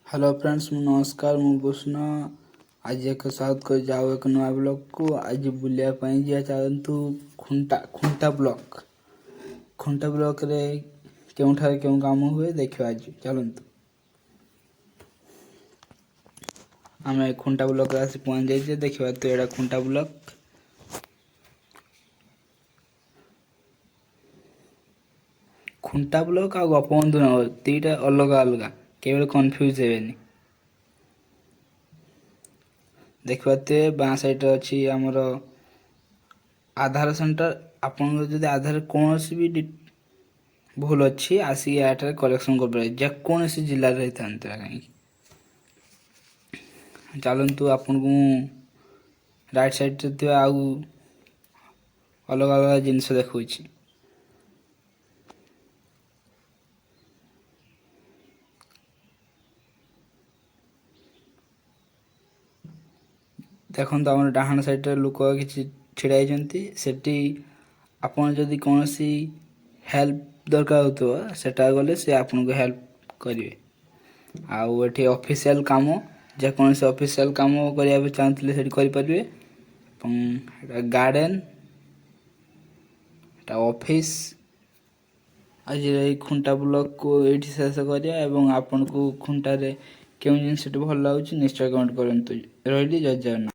Hello friends नमस्कार मु भूषण आज एक साउथ को जाओ एक नया ब्लॉक को आज बुलिया पई जा चलतु खुंटा खुंटा ब्लॉक रे केउठार केउ काम हुए देखियो आज चलतु आमे खुंटा ब्लॉक रे आसी पहुंच जाइए देखियो तो एडा खुंटा ब्लॉक आ गोपबंधु नगर तीटा अलग अलग केवल कंफ्यूज हेबेनी देखते बाँ साइड अच्छी आमर आधार सेंटर आपन जदि आधार कौन भी भूल अच्छी आसिक यार करेक्शन कर जेकोसी जिले रही था कहीं चलतु आपन को राइट साइड आउ अलग अलग जिनस देखा देखो आम डाहाण साइड लोक कि ढाई से आपन जदि कौन हेल्प दरकार हो सेटा गले से आपन को हेल्प करेंगे आउ एठी ऑफिशियल काम जेकोसी ऑफिशियल काम करने चाहते से करेंगे गार्डन ऑफिस आज खुंटा ब्लॉक को ये शेष करा आपन को खुंटारे क्यों जिन भल लगे निश्चय कमेंट करूँ रही जय जगन्नाथ।